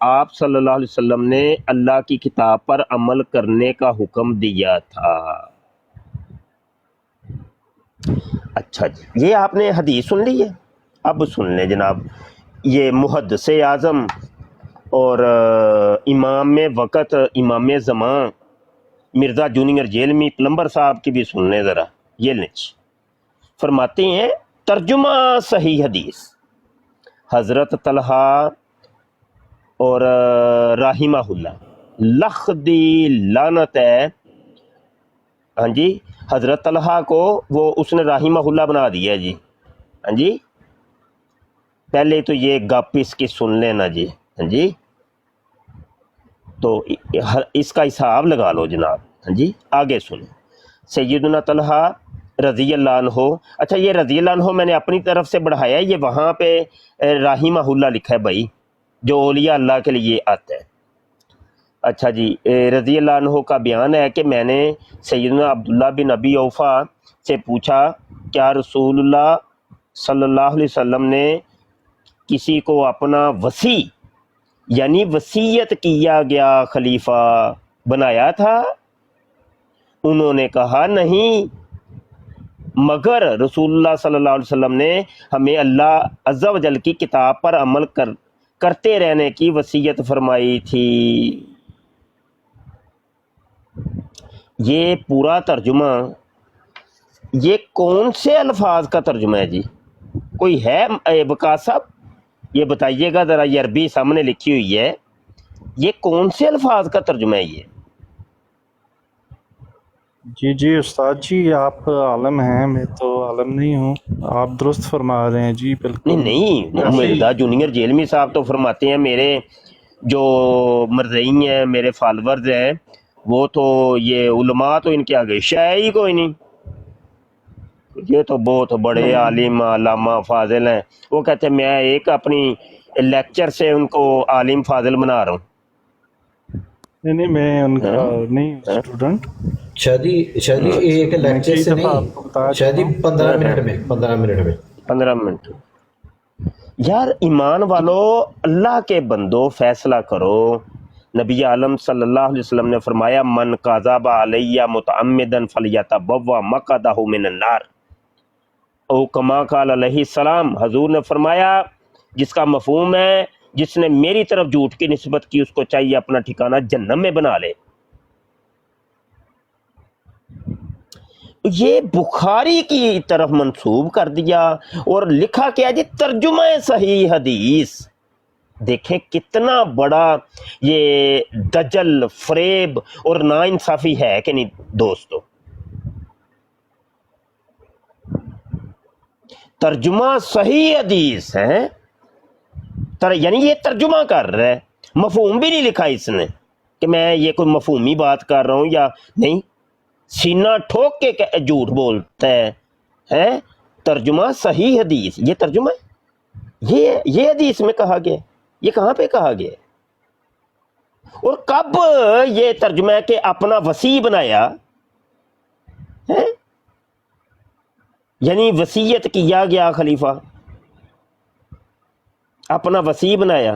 آپ صلی اللہ علیہ وسلم نے اللہ کی کتاب پر عمل کرنے کا حکم دیا تھا۔ اچھا جی، یہ آپ نے حدیث سن لی ہے، اب سن لیں جناب۔ یہ محدث اعظم اور امام وقت، امام زمان مرزا جونیئر جیلمی پلمبر صاحب کی بھی سن لیں ذرا۔ یہ لیں فرماتے ہیں ترجمہ صحیح حدیث، حضرت طلحہ اور رحمہ اللہ لخ دی لعنت ہے، ہاں جی، حضرت طلحہ کو وہ اس نے رحمہ اللہ بنا دیا جی، ہاں جی۔ پہلے تو یہ گپ اس کی سن لینا جی، ہاں جی، تو اس کا حساب لگا لو جناب، ہاں جی۔ آگے سنیں، سیدنا طلحہ رضی اللہ عنہ، اچھا یہ رضی اللہ عنہ میں نے اپنی طرف سے بڑھایا ہے، یہ وہاں پہ رحمہ اللہ لکھا ہے بھائی، جو اولیاء اللہ کے لیے آتا ہے۔ اچھا جی، رضی اللہ عنہ کا بیان ہے کہ میں نے سیدنا عبداللہ بن ابی اوفا سے پوچھا کیا رسول اللہ صلی اللہ علیہ وسلم نے کسی کو اپنا وصی یعنی وصیت کیا گیا خلیفہ بنایا تھا؟ انہوں نے کہا نہیں، مگر رسول اللہ صلی اللہ علیہ وسلم نے ہمیں اللہ عز و جل کی کتاب پر عمل کرتے رہنے کی وصیت فرمائی تھی۔ یہ پورا ترجمہ یہ کون سے الفاظ کا ترجمہ ہے جی؟ کوئی ہے وقاص صاحب؟ یہ بتائیے گا ذرا، یہ عربی سامنے لکھی ہوئی ہے، یہ کون سے الفاظ کا ترجمہ ہے یہ؟ جی استاد جی، آپ عالم ہیں، میں تو عالم نہیں ہوں، آپ درست فرما رہے ہیں جی، بالکل۔ نہیں، مرزا جونیئر جیلمی صاحب تو فرماتے ہیں میرے جو مرزئی ہیں، میرے فالورز ہیں، وہ تو یہ علماء تو ان کے آگے شے ہی کوئی نہیں، یہ تو بہت بڑے عالم علامہ فاضل ہیں۔ وہ کہتے ہیں میں ایک اپنی لیکچر سے ان کو عالم فاضل بنا رہا ہوں۔ نہیں میں ان کا نہیں اسٹوڈنٹ۔ شادی ایک لیکچر سے نہیں، شادی 15 منٹ میں۔ یار ایمان والو، اللہ کے بندو فیصلہ کرو۔ نبی عالم صلی اللہ علیہ وسلم نے فرمایا من کذب علیہ متعمدا فلیتبوأ مقعدہ من النار، او کما قال علیہ السلام۔ حضور نے فرمایا جس کا مفہوم ہے جس نے میری طرف جھوٹ کی نسبت کی، اس کو چاہیے اپنا ٹھکانہ جہنم میں بنا لے۔ یہ بخاری کی طرف منسوب کر دیا اور لکھا کیا جی ترجمہ صحیح حدیث۔ دیکھیں کتنا بڑا یہ دجل، فریب اور ناانصافی ہے کہ نہیں دوستو؟ ترجمہ صحیح حدیث ہے، یعنی یہ ترجمہ کر رہا ہے، مفہوم بھی نہیں لکھا اس نے کہ میں یہ کوئی مفہومی بات کر رہا ہوں یا نہیں، سینہ ٹھوک کے جھوٹ بولتا ہے۔ ترجمہ صحیح حدیث، یہ ترجمہ ہے، یہ حدیث میں کہا گیا، یہ کہاں پہ کہا گیا؟ اور کب یہ ترجمہ ہے کہ اپنا وصی بنایا ہے؟ یعنی وصیت کیا گیا خلیفہ، اپنا وصی بنایا،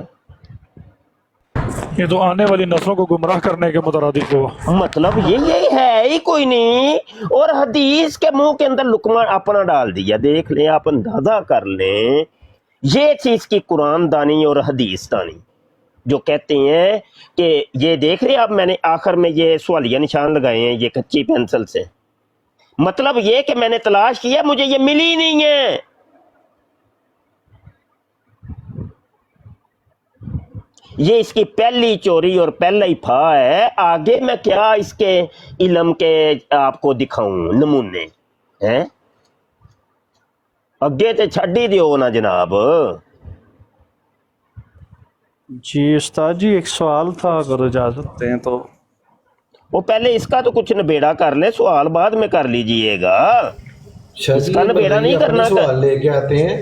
یہ تو آنے والی نسلوں کو گمراہ کرنے کے مترادف ہو۔ مطلب یہ ہے ہی کوئی نہیں، اور حدیث کے منہ کے اندر لقمہ اپنا ڈال دیا۔ دیکھ لیں، آپ اندازہ کر لیں یہ چیز کی قرآن دانی اور حدیث دانی جو کہتے ہیں کہ یہ دیکھ رہے آپ، میں نے آخر میں یہ سوالیہ نشان لگائے ہیں یہ کچی پینسل سے، مطلب یہ کہ میں نے تلاش کیا، مجھے یہ ملی نہیں ہے۔ یہ اس کی پہلی چوری اور پہلا ہی پھا ہے، آگے میں کیا اس کے علم کے آپ کو دکھاؤں نمونے ہیں؟ اگے تے چھڈ ہی دیو نا جناب۔ جی استاد جی، ایک سوال تھا اگر اجازت دیں تو۔ وہ پہلے اس کا تو کچھ نبیڑا کر لیں، سوال بعد میں کر لیجئے گا، اس کا نبیڑا نہیں کرنا۔ سوال لے کے آتے ہیں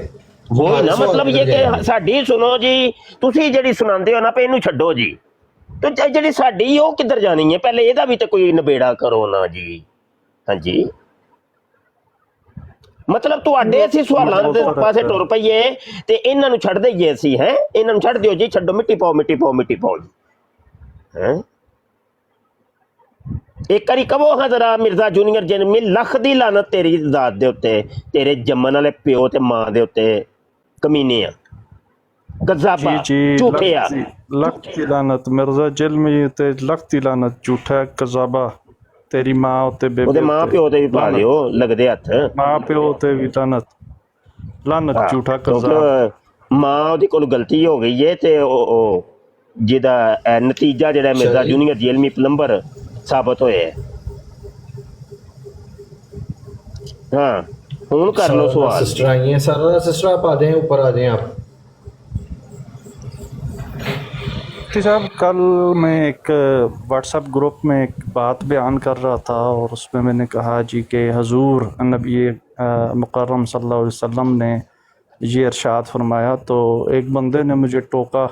وہی نا مطلب یہ کہ ساڈی سنو جی، تسی جڑی سناندے ہو نا پہ اینو چھڈو جی، تو جڑی ساڈی وہ کدھر جانی ہے؟ پہلے یہ بھی تو کوئی نبیڑا کرو نا جی۔ ہاں جی، مطلب تواڈے اسی سوالاں دے پاسے ٹر پئیے تے انہاں نوں چھڈ دئیے اسی، ہیں انہاں نوں چھڈ دیو جی، چھڈو، مٹی پاؤ مٹی پاؤ مٹی پاؤ جی۔ ہیں ایک کری کہو ہاں ذرا مرزا جونیئر جیلمی، لکھ دی لعنت تیری ذات دے اوتے، تیرے جمن والے پیو تے ماں دے اوتے، کمینے آ، کذابا، جھوٹے آ۔ لکھ دی لعنت مرزا جیلمی تے، لکھ دی لعنت، جھوٹا کذابا، تیری ماں تے بے وہ ماں پیو تے بھی پا دیو لگدے ہاتھ، ماں پیو تے بھی لعنت جھوٹا کذاب۔ ماں دی کول غلطی ہو گئی ہے تے جدا نتیجہ جڑا مرزا جونیئر جیلمی پلمبر ثابت ہوئے ہے۔ ہاں ہوں کر لو سوال۔ سسٹر آئی ہیں، سارا سسٹر آپ آ جائیں، اوپر آ جائیں آپ۔ صاحب کل میں ایک واٹس ایپ گروپ میں ایک بات بیان کر رہا تھا، اور اس میں نے کہا جی کہ حضور نبی مکرم صلی اللہ علیہ وسلم نے یہ ارشاد فرمایا، تو ایک بندے نے مجھے ٹوکا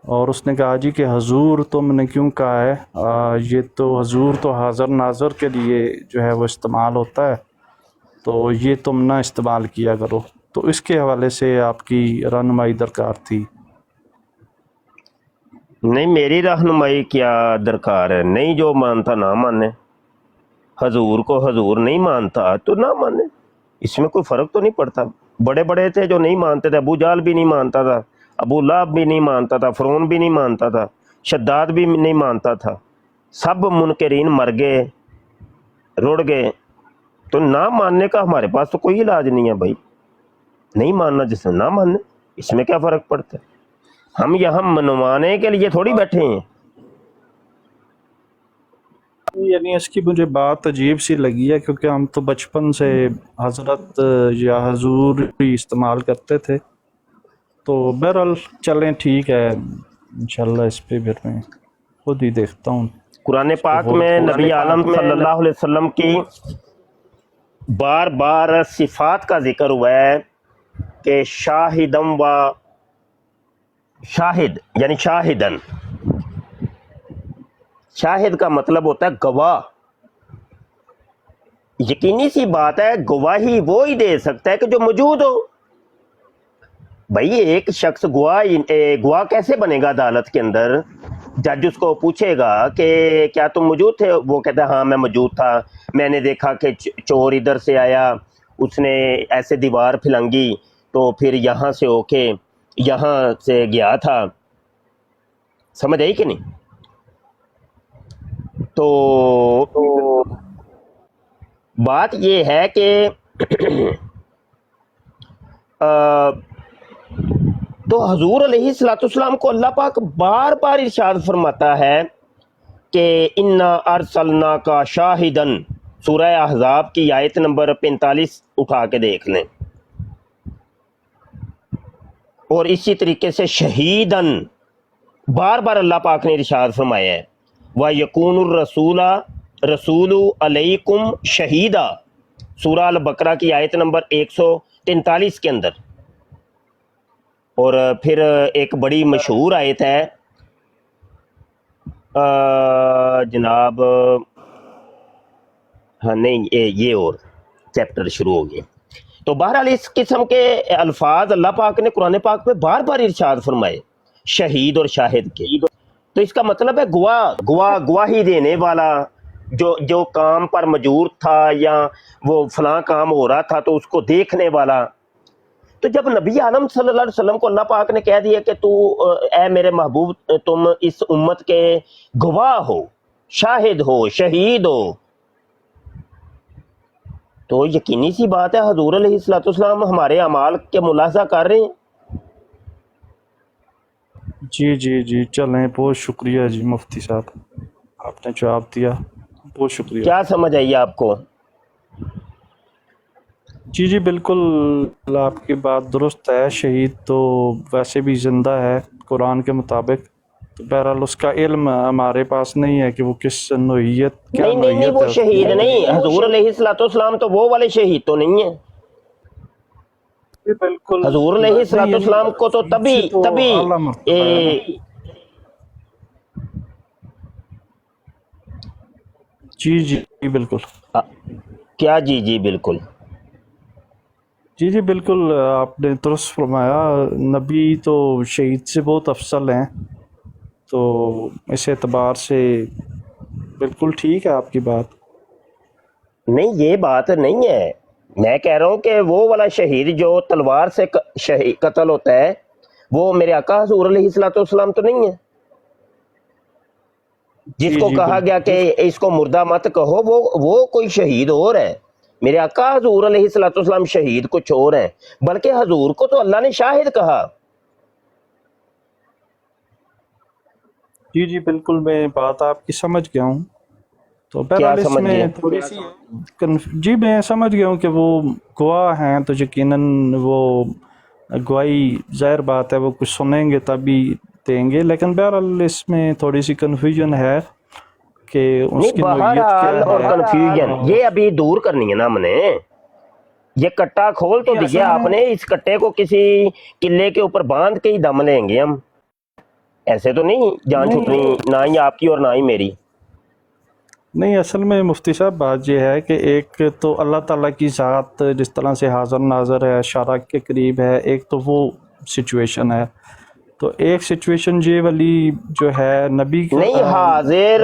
اور اس نے کہا جی کہ حضور تم نے کیوں کہا ہے، یہ تو حضور تو حاضر ناظر کے لیے جو ہے وہ استعمال ہوتا ہے، تو یہ تم نہ استعمال کیا کرو۔ تو اس کے حوالے سے آپ کی رہنمائی درکار تھی۔ نہیں، میری رہنمائی کیا درکار ہے؟ نہیں، جو مانتا نہ مانے، حضور کو حضور نہیں مانتا تو نہ مانے، اس میں کوئی فرق تو نہیں پڑتا۔ بڑے بڑے تھے جو نہیں مانتے تھے، ابو جہل بھی نہیں مانتا تھا، ابو لہب بھی نہیں مانتا تھا، فرعون بھی نہیں مانتا تھا، شداد بھی نہیں مانتا تھا، سب منکرین مر گئے، رڑ گئے۔ تو نہ ماننے کا ہمارے پاس تو کوئی علاج نہیں ہے بھائی، نہیں ماننا جس نے نہ ماننے، اس میں کیا فرق پڑتا ہے؟ ہم یہاں منوانے کے لیے تھوڑی بیٹھے ہیں۔ یعنی اس کی مجھے بات عجیب سی لگی ہے، کیونکہ ہم تو بچپن سے حضرت یا حضور بھی استعمال کرتے تھے، تو بہرحال چلیں ٹھیک ہے، انشاءاللہ اس پہ پھر میں خود ہی دیکھتا ہوں۔ قرآن پاک میں نبی عالم صلی اللہ علیہ وسلم کی بار بار صفات کا ذکر ہوا ہے کہ شاہدم و شاہد، یعنی شاہدن، شاہد کا مطلب ہوتا ہے گواہ۔ یقینی سی بات ہے گواہی وہ ہی دے سکتا ہے کہ جو موجود ہو۔ بھائی ایک شخص گواہ کیسے بنے گا عدالت کے اندر؟ جج اس کو پوچھے گا کہ کیا تم موجود تھے؟ وہ کہتا ہے ہاں میں موجود تھا، میں نے دیکھا کہ چور ادھر سے آیا، اس نے ایسے دیوار پھلنگی تو پھر یہاں سے ہو کے یہاں سے گیا تھا۔ سمجھ آئی کہ نہیں؟ تو بات یہ ہے کہ تو حضور علیہ الصلوۃ والسلام کو اللہ پاک بار بار ارشاد فرماتا ہے کہ انا ارسلناک شاہدن، سورہ احزاب کی آیت نمبر 45 اٹھا کے دیکھ لیں، اور اسی طریقے سے شہیدن بار بار اللہ پاک نے ارشاد فرمایا ہے، وَيَكُونُ الرَّسُولُ رسول علیکم شہیدہ، سورہ البقرہ کی آیت نمبر 143 کے اندر۔ اور پھر ایک بڑی مشہور آیت ہے جناب، ہاں نہیں یہ اور چیپٹر شروع ہو گئے۔ تو بہرحال اس قسم کے الفاظ اللہ پاک نے قرآن پاک میں بار بار ارشاد فرمائے، شہید اور شاہد کے۔ تو اس کا مطلب ہے گواہی دینے والا، جو کام پر موجود تھا یا وہ فلاں کام ہو رہا تھا تو اس کو دیکھنے والا۔ تو جب نبی عالم صلی اللہ علیہ وسلم کو اللہ پاک نے کہہ دیا کہ تو اے میرے محبوب تم اس امت کے گواہ ہو، شاہد ہو، شہید ہو، تو یقینی سی بات ہے حضور علیہ الصلوۃ والسلام ہمارے اعمال کے ملاحظہ کر رہے ہیں۔ جی چلیں، بہت شکریہ جی مفتی صاحب، آپ نے جواب دیا، بہت شکریہ۔ کیا سمجھ آئی آپ کو؟ جی بالکل آپ کی بات درست ہے، شہید تو ویسے بھی زندہ ہے قرآن کے مطابق، تو بہرحال اس کا علم ہمارے پاس نہیں ہے کہ وہ کس نوعیت کیا نہیں نوعیت وہ ہے۔ شہید نہیں، حضور علیہ الصلوۃ والسلام تو وہ والے شہید تو نہیں ہیں۔ بالکل حضور علیہ الصلوۃ والسلام کو تو تبھی جی بالکل، کیا جی بالکل، جی بالکل آپ نے درست فرمایا، نبی تو شہید سے بہت افضل ہیں، تو اس اعتبار سے بالکل ٹھیک ہے آپ کی بات۔ نہیں یہ بات نہیں ہے، میں کہہ رہا ہوں کہ وہ والا شہید جو تلوار سے قتل ہوتا ہے وہ میرے آقا حضور علیہ الصلوۃ والسلام تو نہیں ہے، جس کو کہا گیا کہ اس کو مردہ مت کہو، وہ کوئی شہید اور ہے۔ میرے آقا حضور علیہ الصلوۃ والسلام شہید کچھ اور ہیں، بلکہ حضور کو تو اللہ نے شاہد کہا۔ جی بالکل میں بات آپ کی سمجھ گیا ہوں، تو کیا بہرحال اس سمجھ میں گئے؟ تھوڑی سی جی میں سمجھ گیا ہوں کہ وہ گواہ ہیں، تو یقیناً وہ گواہی ظاہر بات ہے وہ کچھ سنیں گے تبھی دیں گے، لیکن بہرحال اس میں تھوڑی سی کنفیوژن ہے کہ اس کی نوعیت بہرحال کیا اور ہے۔ کنفیوژن یہ ابھی دور کرنی ہے نا ہم نے۔ یہ کٹا کھول تو دیا آپ نے، اس کٹے کو کسی قلعے کے اوپر باندھ کے ہی دم لیں گے ہم، ایسے تو نہیں جان چھٹنی، نہ ہی آپ کی اور نہ ہی میری۔ نہیں اصل میں مفتی صاحب بات یہ ہے کہ ایک تو اللہ تعالیٰ کی ذات جس طرح سے حاضر ناظر ہے، شارع کے قریب ہے، ایک تو وہ سچویشن ہے، تو ایک سچویشن یہ والی جو ہے نبی نہیں حاضر